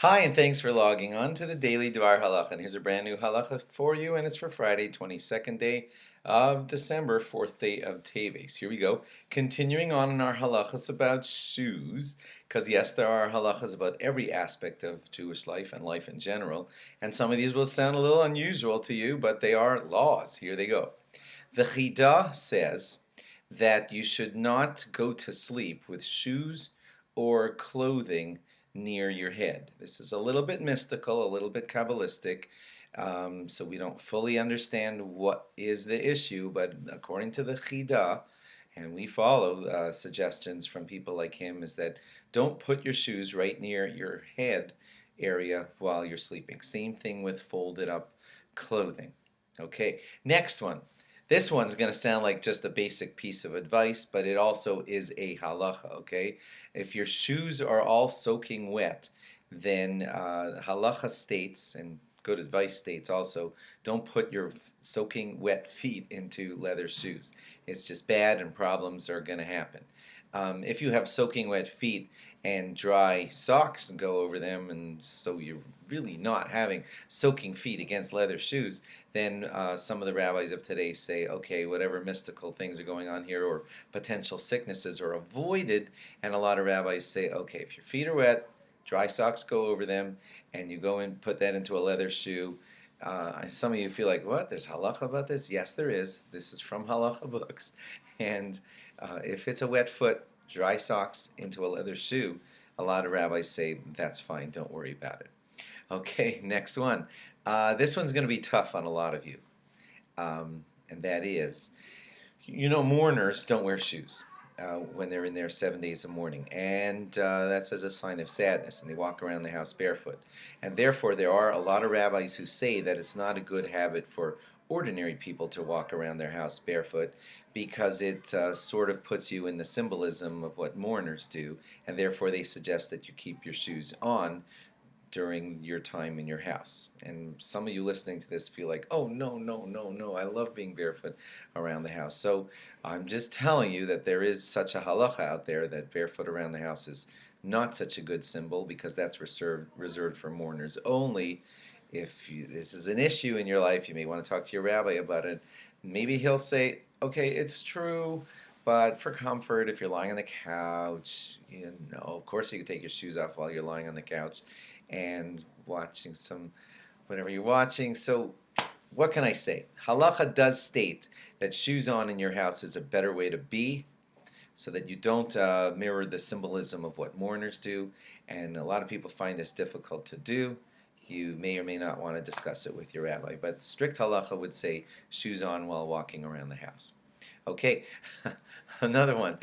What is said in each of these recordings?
Hi, and thanks for logging on to the daily DVAR Halacha. And here's a brand new Halacha for you, and it's for Friday, 22nd day of December, 4th day of Teves. Here we go. Continuing on in our halachas about shoes, because yes, there are halachas about every aspect of Jewish life and life in general, and some of these will sound a little unusual to you, but they are laws. Here they go. The Chida says that you should not go to sleep with shoes or clothing near your head. This is a little bit mystical, a little bit Kabbalistic, so we don't fully understand what is the issue, but according to the Chida, and we follow suggestions from people like him, is that don't put your shoes right near your head area while you're sleeping. Same thing with folded up clothing. Okay, next one. This one's going to sound like just a basic piece of advice, but it also is a halacha, okay? If your shoes are all soaking wet, then halacha states, and good advice states also, don't put your soaking wet feet into leather shoes. It's just bad and problems are going to happen. If you have soaking wet feet and dry socks go over them, and so you're really not having soaking feet against leather shoes, then some of the rabbis of today say, okay, whatever mystical things are going on here or potential sicknesses are avoided, and a lot of rabbis say, okay, if your feet are wet, dry socks go over them, and you go and put that into a leather shoe. Some of you feel like, what? There's halacha about this? Yes, there is. This is from halacha books. And if it's a wet foot, dry socks into a leather shoe, a lot of rabbis say that's fine, don't worry about it. Okay, next one. This one's going to be tough on a lot of you, and that is, mourners don't wear shoes when they're in there 7 days of mourning, and that's as a sign of sadness, and they walk around the house barefoot. And therefore, there are a lot of rabbis who say that it's not a good habit for ordinary people to walk around their house barefoot because it sort of puts you in the symbolism of what mourners do, and therefore they suggest that you keep your shoes on during your time in your house. And some of you listening to this feel like, oh, no, no, no, no, I love being barefoot around the house. So I'm just telling you that there is such a halacha out there that barefoot around the house is not such a good symbol because that's reserved for mourners only. If this is an issue in your life, you may want to talk to your rabbi about it. Maybe he'll say, okay, it's true, but for comfort, if you're lying on the couch, of course you can take your shoes off while you're lying on the couch and watching whatever you're watching. So what can I say? Halacha does state that shoes on in your house is a better way to be, so that you don't mirror the symbolism of what mourners do, and a lot of people find this difficult to do. You may or may not want to discuss it with your rabbi, but strict halacha would say shoes on while walking around the house. Okay, another one.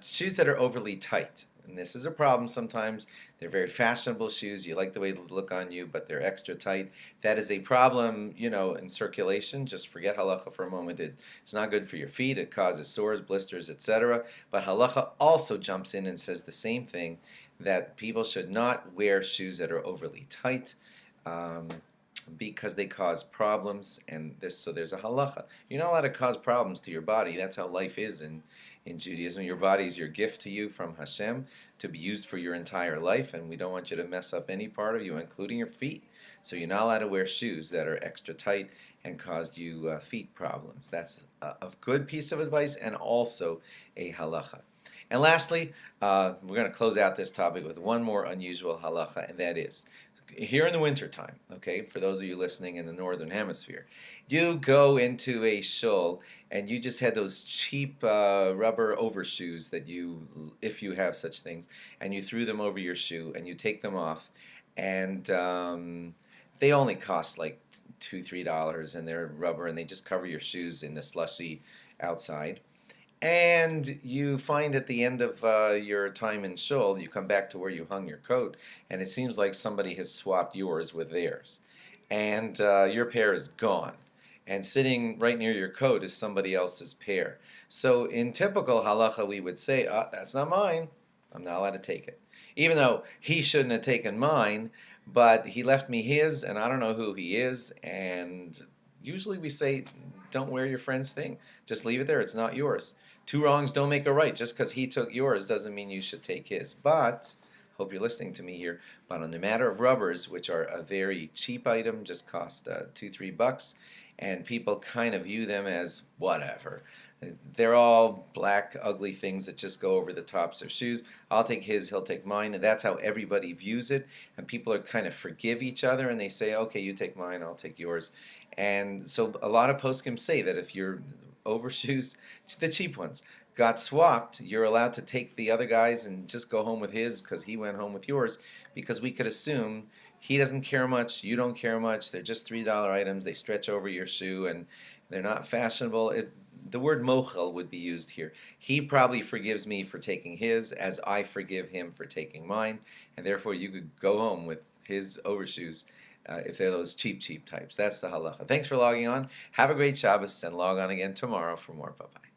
Shoes that are overly tight. And this is a problem sometimes. They're very fashionable shoes. You like the way they look on you, but they're extra tight. That is a problem, in circulation. Just forget halacha for a moment. It's not good for your feet. It causes sores, blisters, etc. But halacha also jumps in and says the same thing, that people should not wear shoes that are overly tight. Because they cause problems, and so there's a halacha. You're not allowed to cause problems to your body. That's how life is in Judaism. Your body is your gift to you from Hashem to be used for your entire life, and we don't want you to mess up any part of you, including your feet. So you're not allowed to wear shoes that are extra tight and cause you feet problems. That's a good piece of advice and also a halacha. And lastly, we're going to close out this topic with one more unusual halacha, and that is, here in the wintertime, okay, for those of you listening in the northern hemisphere, you go into a shul and you just had those cheap rubber overshoes that if you have such things, and you threw them over your shoe and you take them off, and they only cost like $2-3, and they're rubber and they just cover your shoes in the slushy outside. And you find at the end of your time in shul, you come back to where you hung your coat, and it seems like somebody has swapped yours with theirs. And your pair is gone. And sitting right near your coat is somebody else's pair. So in typical halacha, we would say, that's not mine. I'm not allowed to take it. Even though he shouldn't have taken mine, but he left me his, and I don't know who he is, and usually we say, don't wear your friend's thing. Just leave it there. It's not yours. Two wrongs don't make a right. Just because he took yours doesn't mean you should take his. But hope you're listening to me here. But on the matter of rubbers, which are a very cheap item, just cost $2-3, and people kind of view them as whatever. They're all black, ugly things that just go over the tops of shoes. I'll take his, he'll take mine, and that's how everybody views it. And people are kind of forgive each other, and they say, okay, you take mine, I'll take yours. And so a lot of poskim say that if your overshoes, the cheap ones, got swapped, you're allowed to take the other guy's and just go home with his because he went home with yours, because we could assume he doesn't care much, you don't care much, they're just $3 items, they stretch over your shoe, and they're not fashionable. The word mochel would be used here. He probably forgives me for taking his as I forgive him for taking mine, and therefore you could go home with his overshoes if they're those cheap types. That's the halacha. Thanks for logging on. Have a great Shabbos, and log on again tomorrow for more. Bye-bye.